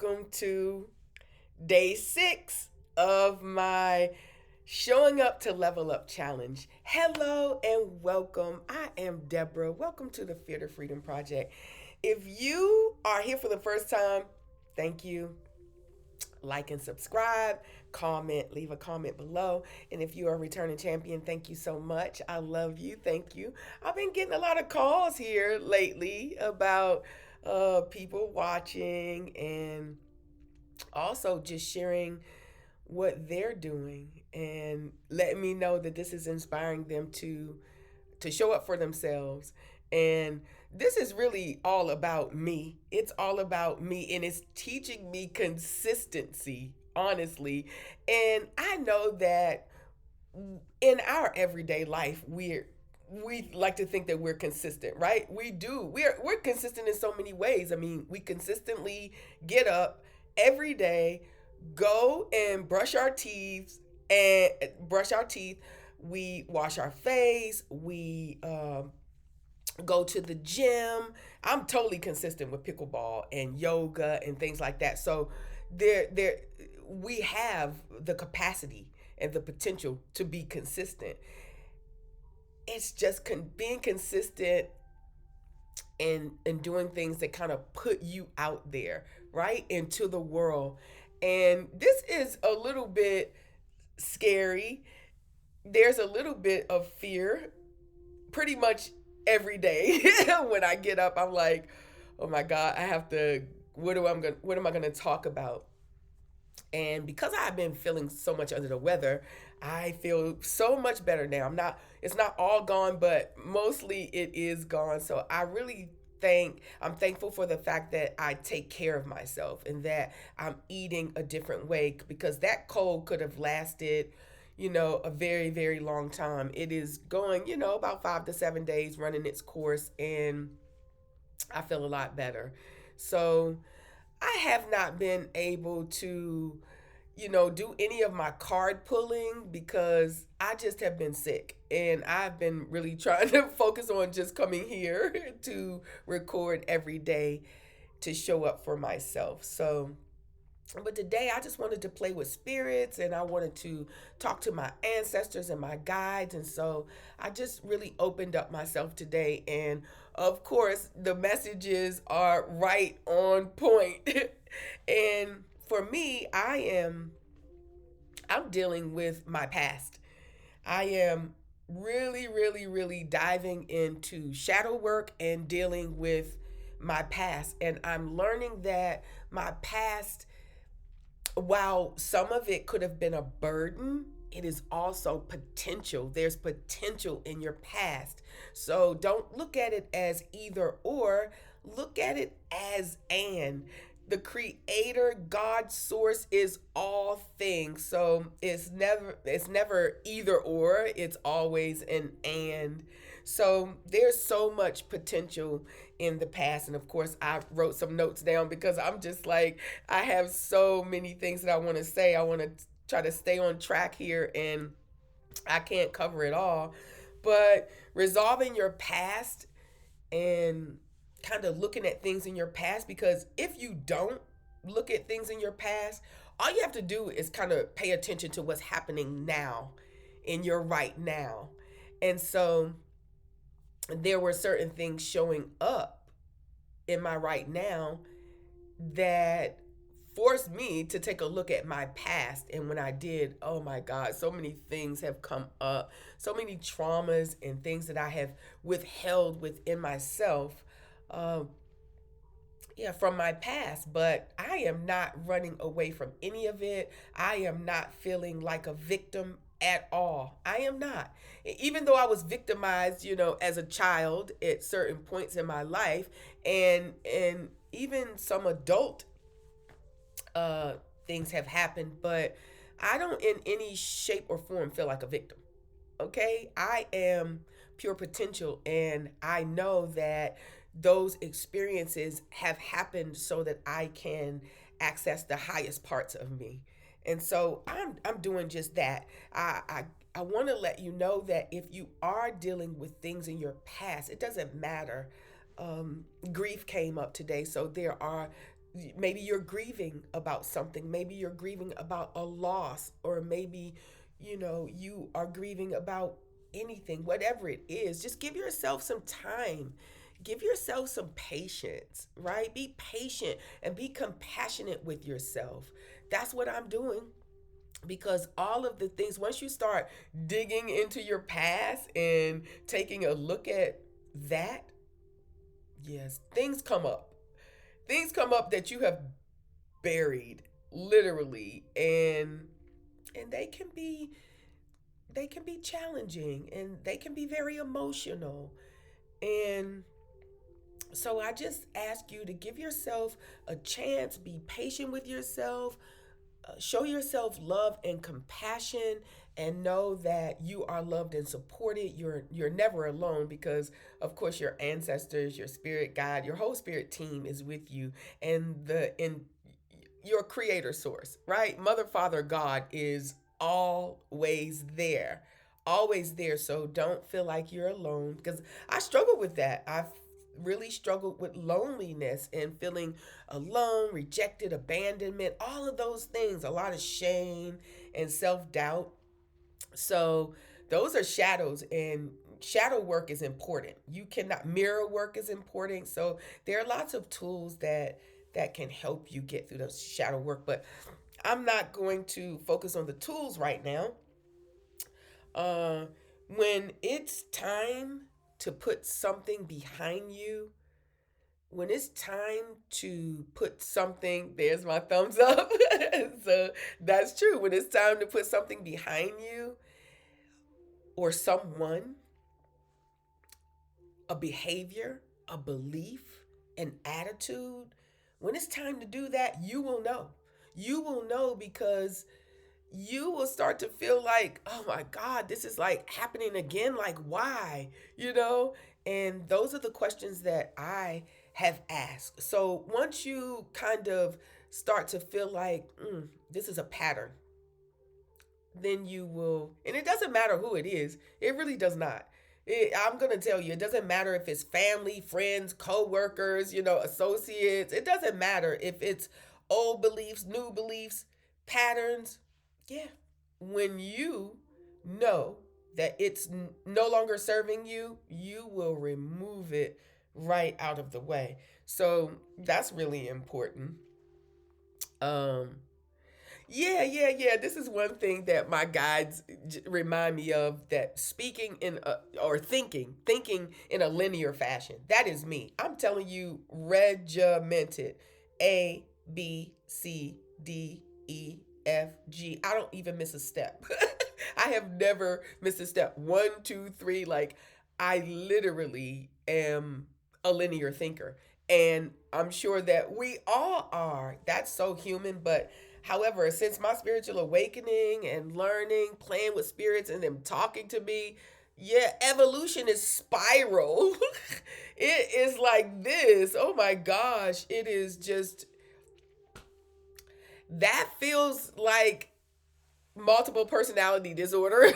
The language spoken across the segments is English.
welcome to day 6 of my Showing Up to Level Up challenge. Hello and welcome. I am Deborah. Welcome to the Fear to Freedom Project. If you are here for the first time, thank you. Like and subscribe, comment, leave a comment below. And if you are a returning champion, thank you so much. I love you. Thank you. I've been getting a lot of calls here lately about people watching and also just sharing what they're doing and letting me know that this is inspiring them to show up for themselves. And this is really all about me. It's all about me and it's teaching me consistency, honestly. And I know that in our everyday life, we like to think that we're consistent, right? We do. We're consistent in so many ways. I mean, we consistently get up every day, go and brush our teeth. We wash our face. We go to the gym. I'm totally consistent with pickleball and yoga and things like that. So there we have the capacity and the potential to be consistent. It's just being consistent and doing things that kind of put you out there, right, into the world. And this is a little bit scary. There's a little bit of fear pretty much every day. When I get up, I'm like, oh my God, I have to, what am I gonna talk about? And because I've been feeling so much under the weather, I feel so much better now. It's not all gone, but mostly it is gone. So I'm thankful for the fact that I take care of myself and that I'm eating a different way because that cold could have lasted, a very, very long time. It is going, about 5 to 7 days running its course, and I feel a lot better. So I have not been able to, do any of my card pulling because I just have been sick. And I've been really trying to focus on just coming here to record every day to show up for myself. So, but today I just wanted to play with spirits and I wanted to talk to my ancestors and my guides. And so I just really opened up myself today. And of course, the messages are right on point. And for me, I'm dealing with my past. I am really, really, really diving into shadow work and dealing with my past. And I'm learning that my past, while some of it could have been a burden, it is also potential. There's potential in your past. So don't look at it as either or, look at it as and. The creator, God source is all things. So it's never either or, it's always an and. So there's so much potential in the past. And of course, I wrote some notes down because I'm just like, I have so many things that I want to say. I want to try to stay on track here and I can't cover it all. But resolving your past and kind of looking at things in your past, because if you don't look at things in your past, all you have to do is kind of pay attention to what's happening now in your right now. And so there were certain things showing up in my right now that forced me to take a look at my past. And when I did, oh my God, so many things have come up, so many traumas and things that I have withheld within myself. Um, yeah, from my past, but I am not running away from any of it. I am not feeling like a victim at all. I am not. Even though I was victimized, as a child at certain points in my life, and even some adult uh things have happened, but I don't in any shape or form feel like a victim. Okay? I am pure potential and I know that those experiences have happened so that I can access the highest parts of me. And so I'm doing just that. I want to let you know that if you are dealing with things in your past, it doesn't matter. Grief came up today, so there are maybe you're grieving about something. Maybe you're grieving about a loss, or maybe, you are grieving about anything, whatever it is. Just give yourself some time. Give yourself some patience, right? Be patient and be compassionate with yourself. That's what I'm doing, because all of the things, once you start digging into your past and taking a look at that, yes, things come up that you have buried, literally, and they can be challenging, and they can be very emotional. And so I just ask you to give yourself a chance, be patient with yourself, show yourself love and compassion, and know that you are loved and supported. You're never alone, because of course your ancestors, your spirit guide, your whole spirit team is with you, and the in your creator source, right? Mother, Father, God is always there. Always there. So don't feel like you're alone, because I struggle with that. I've really struggled with loneliness and feeling alone, rejected, abandonment, all of those things, a lot of shame and self doubt. So those are shadows, and shadow work is important. You cannot, mirror work is important. So there are lots of tools that can help you get through those shadow work, but I'm not going to focus on the tools right now. uh when it's time to put something behind you, when it's time to put something, there's my thumbs up. So that's true. When it's time to put something behind you, or someone, a behavior, a belief, an attitude, when it's time to do that, you will know. You will know, because you will start to feel like, oh my God, this is like happening again. Like, why? You know? And those are the questions that I have asked. So once you kind of start to feel like, this is a pattern, then you will, and it doesn't matter who it is, it really does not. I'm going to tell you, it doesn't matter if it's family, friends, co-workers, associates. It doesn't matter if it's old beliefs, new beliefs, patterns. Yeah. When you know that it's no longer serving you, you will remove it right out of the way. So that's really important. Um, yeah, yeah, yeah. This is one thing that my guides remind me of, that speaking or thinking in a linear fashion. That is me. I'm telling you, regimented. A, B, C, D, E, F, G. I don't even miss a step. I have never missed a step. One, two, three. Like, I literally am a linear thinker. And I'm sure that we all are. That's so human. But however, since my spiritual awakening and learning, playing with spirits and them talking to me, yeah, evolution is spiral. It is like this. Oh my gosh. It is just, that feels like multiple personality disorder.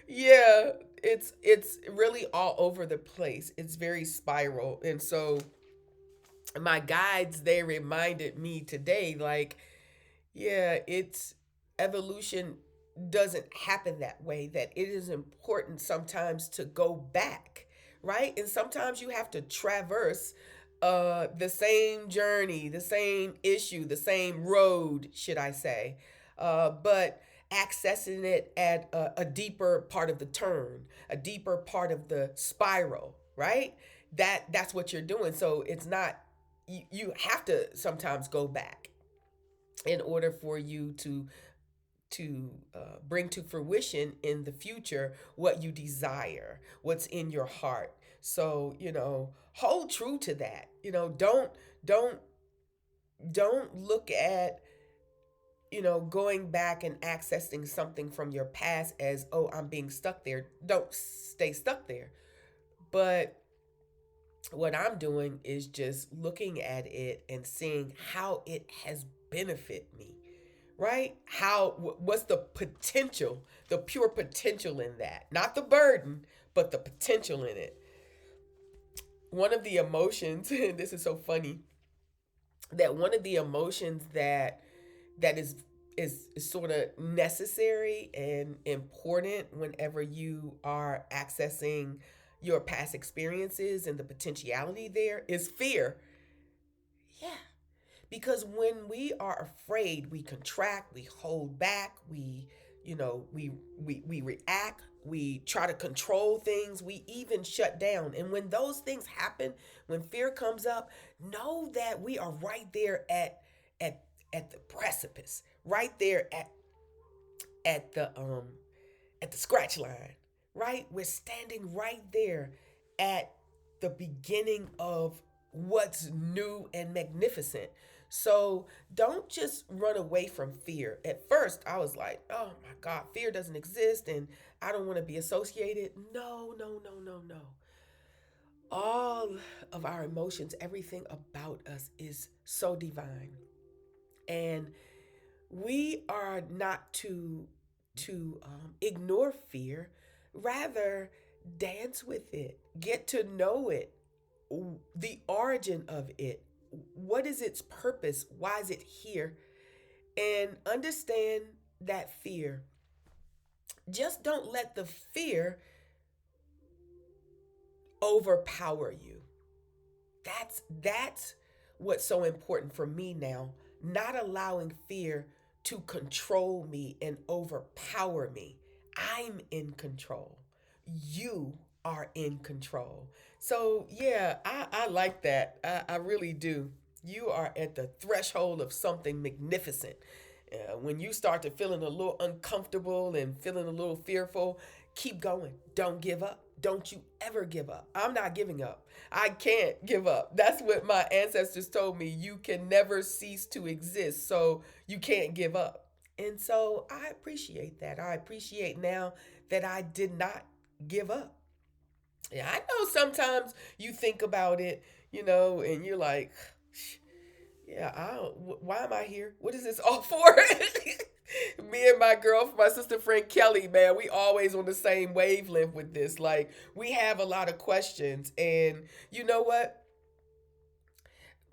Yeah, it's really all over the place. It's very spiral. And so my guides, they reminded me today, like, yeah, it's evolution doesn't happen that way, that it is important sometimes to go back, right? And sometimes you have to traverse the same journey, the same issue, the same road, should I say. But accessing it at a deeper part of the turn, a deeper part of the spiral, right? That's what you're doing. So it's not, you have to sometimes go back in order for you to bring to fruition in the future what you desire, what's in your heart. So hold true to that. Don't don't look at going back and accessing something from your past as, oh, I'm being stuck there. Don't stay stuck there. But what I'm doing is just looking at it and seeing how it has benefited me, right? What's the potential, the pure potential in that? Not the burden, but the potential in it. One of the emotions, and this is so funny, that one of the emotions that is sort of necessary and important whenever you are accessing your past experiences and the potentiality there is fear. Yeah. Because when we are afraid, we contract, we hold back, we react, we try to control things, we even shut down. And when those things happen, when fear comes up, know that we are right there at at the precipice, right there at the um at the scratch line, right? We're standing right there at the beginning of what's new and magnificent. So don't just run away from fear. At first, I was like, oh my God, fear doesn't exist and I don't want to be associated. No, no, no, no, no. All of our emotions, everything about us is so divine. And we are not to ignore fear, rather dance with it, get to know it, the origin of it, what is its purpose, why is it here, and understand that fear. Just don't let the fear overpower you. That's what's so important for me now. Not allowing fear to control me and overpower me. I'm in control. You are in control. So yeah, I like that. I really do. You are at the threshold of something magnificent. When you start to feeling a little uncomfortable and feeling a little fearful, keep going. Don't give up. Don't you ever give up. I'm not giving up. I can't give up. That's what my ancestors told me. You can never cease to exist, so you can't give up. And so I appreciate that. I appreciate now that I did not give up. Yeah, I know sometimes you think about it, and you're like, yeah, I don't, why am I here? What is this all for? Me and my sister friend Kelly, man, we always on the same wavelength with this. Like, we have a lot of questions. And you know what?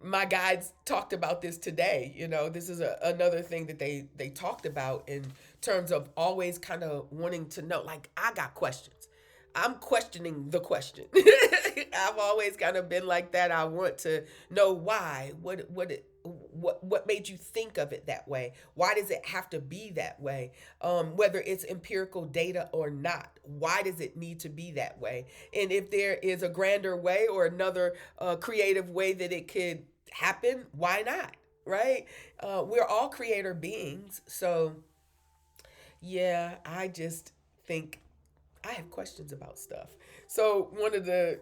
My guides talked about this today. This is another thing that they talked about in terms of always kind of wanting to know. Like, I got questions. I'm questioning the question. I've always kind of been like that. I want to know why. What made you think of it that way? Why does it have to be that way? Whether it's empirical data or not, why does it need to be that way? And if there is a grander way or another creative way that it could happen, why not? Right? We're all creator beings. So yeah, I just think I have questions about stuff. So one of the,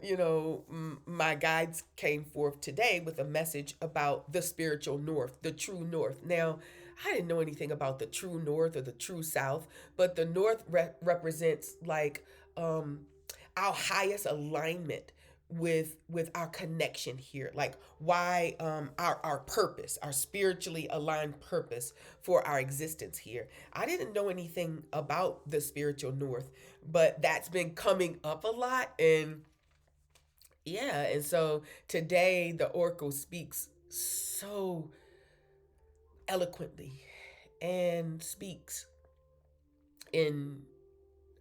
my guides came forth today with a message about the spiritual north, the true north. Now, I didn't know anything about the true north or the true south, but the north represents like our highest alignment with our connection here, like why our purpose, our spiritually aligned purpose for our existence here. I didn't know anything about the spiritual north, but that's been coming up a lot. And yeah, and so today the oracle speaks so eloquently and speaks in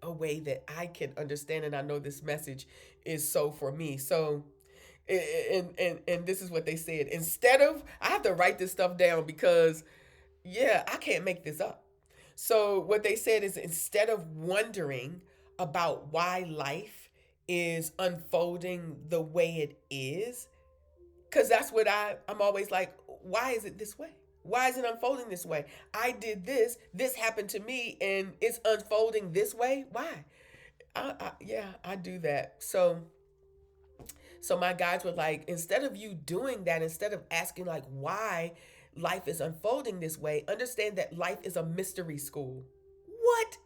a way that I can understand, and I know this message is so for me. So and this is what they said. Instead of, I have to write this stuff down because yeah, I can't make this up. So what they said is, instead of wondering about why life is unfolding the way it is, because that's what I'm always like, why is it this way? Why is it unfolding this way? I did this happened to me, and it's unfolding this way. Why? Yeah, I do that. So my guides were like, instead of you doing that, instead of asking like why life is unfolding this way, understand that life is a mystery school. What?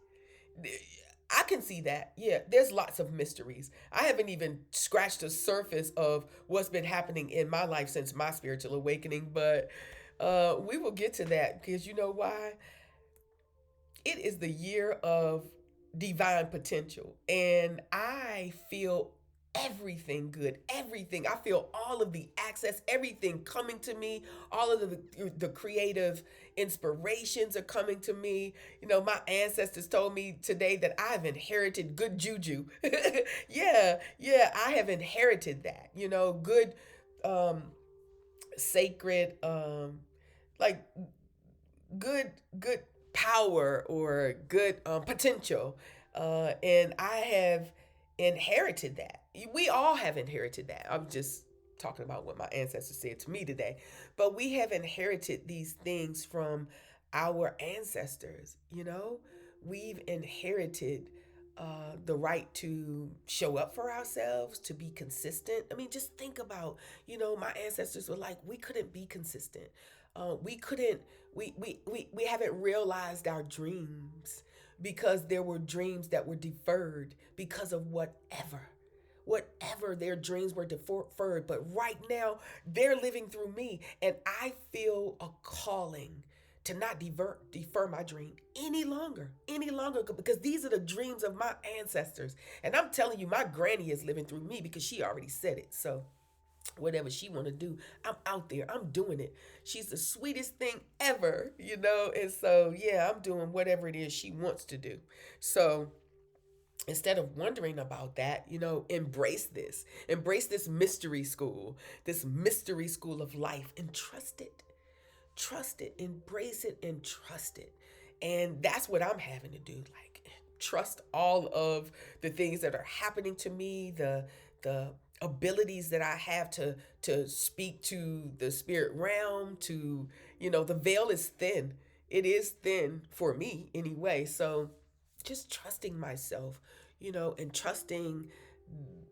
I can see that. Yeah, there's lots of mysteries. I haven't even scratched the surface of what's been happening in my life since my spiritual awakening, but we will get to that because you know why? It is the year of divine potential, and I feel everything good, everything. I feel all of the access, everything coming to me, all of the creative inspirations are coming to me. You know, my ancestors told me today that I've inherited good juju. Yeah, I have inherited that. You know, good um sacred like good power or good potential, and I have inherited that. We all have inherited that. I'm just talking about what my ancestors said to me today, but we have inherited these things from our ancestors. You know, we've inherited the right to show up for ourselves, to be consistent. I mean, just think about, you know, my ancestors were like, we couldn't be consistent. We couldn't, we haven't realized our dreams because there were dreams that were deferred because of whatever their dreams were deferred. But right now, they're living through me, and I feel a calling to not defer my dream any longer, because these are the dreams of my ancestors. And I'm telling you, my granny is living through me because she already said it. So whatever she want to do, I'm out there, I'm doing it. She's the sweetest thing ever, you know. And so yeah, I'm doing whatever it is she wants to do. So instead of wondering about that, you know, embrace this mystery school, this mystery school of life, and trust it, embrace it, and trust it. And that's what I'm having to do, like trust all of the things that are happening to me, the abilities that I have to speak to the spirit realm. To, you know, the veil is thin, it is thin for me anyway. So just trusting myself, you know, and trusting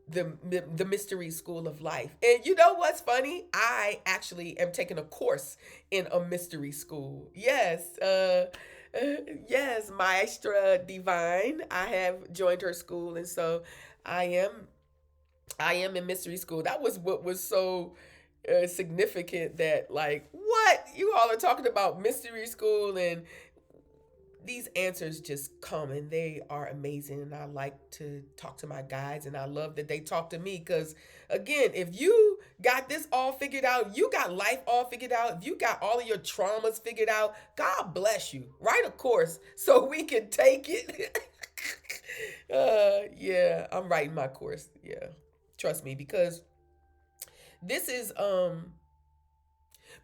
the mystery school of life. And you know what's funny? I actually am taking a course in a mystery school. Yes, yes, Maestra Divine. I have joined her school, and so I am I am in mystery school. That was what was so significant, that like, what, you all are talking about mystery school, and these answers just come and they are amazing. And I like to talk to my guides, and I love that they talk to me, because again, if you got this all figured out, you got life all figured out, if you got all of your traumas figured out, God bless you. Write a course so we can take it. Yeah, I'm writing my course. Yeah, trust me, because this is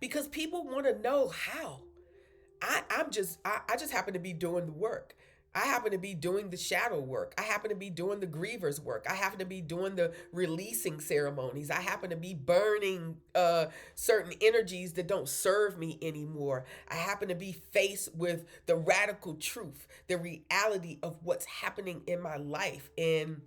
because people want to know how. I just happen to be doing the work. I happen to be doing the shadow work. I happen to be doing the grievers work. I happen to be doing the releasing ceremonies. I happen to be burning certain energies that don't serve me anymore. I happen to be faced with the radical truth, the reality of what's happening in my life. And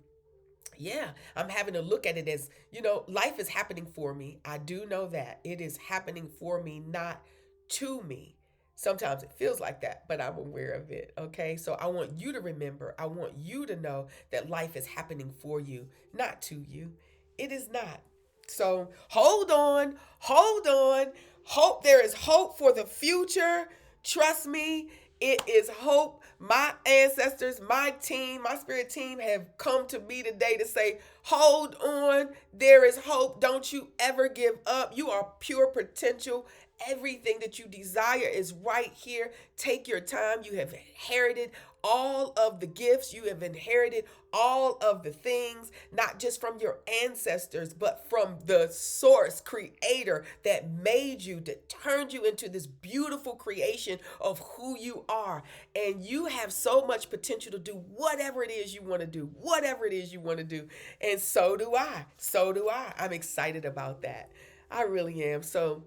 yeah, I'm having to look at it as, you know, life is happening for me. I do know that. It is happening for me, not to me. Sometimes it feels like that, but I'm aware of it. Okay. So I want you to remember, I want you to know that life is happening for you, not to you. It is not. So hold on, hold on. Hope, there is hope for the future. Trust me, it is hope. My ancestors, my team, my spirit team have come to me today to say, hold on, there is hope. Don't you ever give up. You are pure potential. Everything that you desire is right here. Take your time. You have inherited all of the gifts. You have inherited all of the things, not just from your ancestors, but from the source creator that made you, that turned you into this beautiful creation of who you are. And you have so much potential to do whatever it is you want to do, whatever it is you want to do. And so do I. So do I. I'm excited about that. I really am. So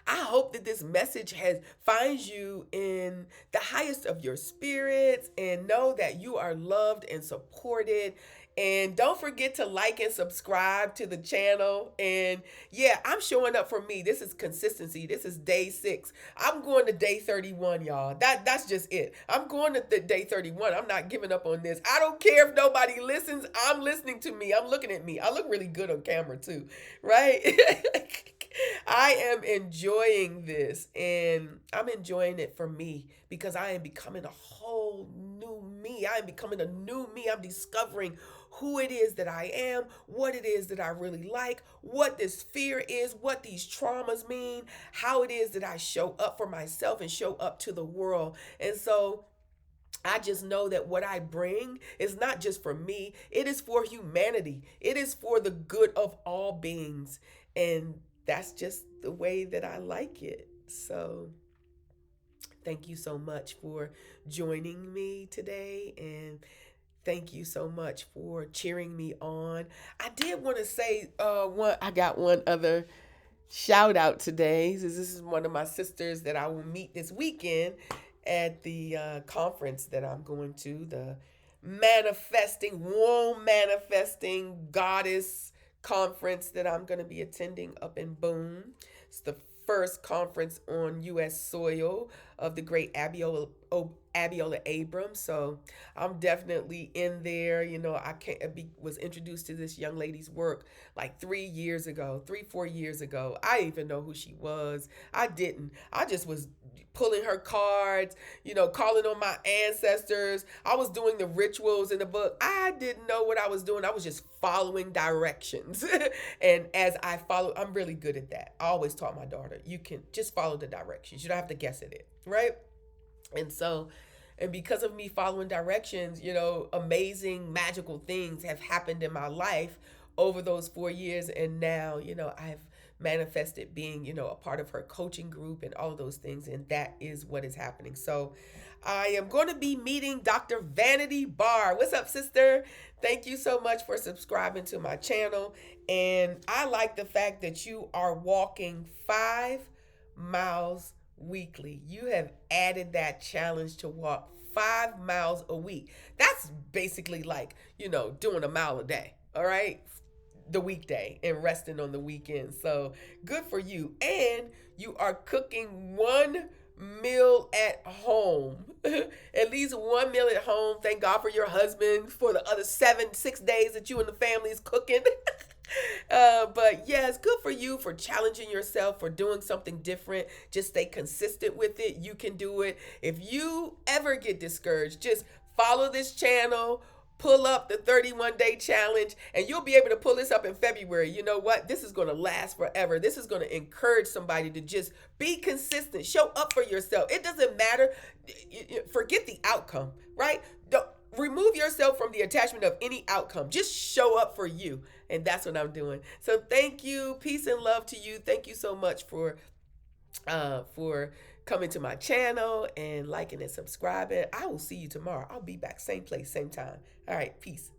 I hope that this message has finds you in the highest of your spirits, and know that you are loved and supported. And don't forget to like and subscribe to the channel. And yeah, I'm showing up for me. This is consistency. This is day 6. I'm going to day 31, y'all. That's just it. I'm going to the day 31. I'm not giving up on this. I don't care if nobody listens. I'm listening to me. I'm looking at me. I look really good on camera too, right? I am enjoying this, and I'm enjoying it for me, because I am becoming a whole new me. I am becoming a new me. I'm discovering who it is that I am, what it is that I really like, what this fear is, what these traumas mean, how it is that I show up for myself and show up to the world. And so I just know that what I bring is not just for me, it is for humanity. It is for the good of all beings. And that's just the way that I like it. So, thank you so much for joining me today. And thank you so much for cheering me on. I did want to say I got one other shout out today. This is one of my sisters that I will meet this weekend at the conference that I'm going to, the Manifesting Goddess conference that I'm going to be attending up in Boone. It's the first conference on U.S. soil of the great Abiola Abrams. So I'm definitely in there. You know, was introduced to this young lady's work like 4 years ago. I didn't even know who she was. I didn't. I just was pulling her cards, calling on my ancestors. I was doing the rituals in the book. I didn't know what I was doing. I was just following directions. And as I follow, I'm really good at that. I always taught my daughter, you can just follow the directions. You don't have to guess at it, right? And because of me following directions, amazing, magical things have happened in my life over those 4 years. And now, I've manifested being, a part of her coaching group and all of those things. And that is what is happening. So I am going to be meeting Dr. Vanity Barr. What's up, sister? Thank you so much for subscribing to my channel. And I like the fact that you are walking 5 miles weekly. You have added that challenge to walk 5 miles a week. That's basically like, doing a mile a day. All right. The weekday and resting on the weekend. So good for you. And you are cooking one meal at home. At least one meal at home. Thank God for your husband for the other 6 days that you and the family is cooking. But yes, good for you for challenging yourself, for doing something different. Just stay consistent with it. You can do it. If you ever get discouraged, just follow this channel, pull up the 31-day challenge, and you'll be able to pull this up in February. You know what? This is going to last forever. This is going to encourage somebody to just be consistent. Show up for yourself. It doesn't matter. Forget the outcome, right? Don't remove yourself from the attachment of any outcome. Just show up for you. And that's what I'm doing. So thank you. Peace and love to you. Thank you so much for coming to my channel and liking and subscribing. I will see you tomorrow. I'll be back. Same place, same time. All right. Peace.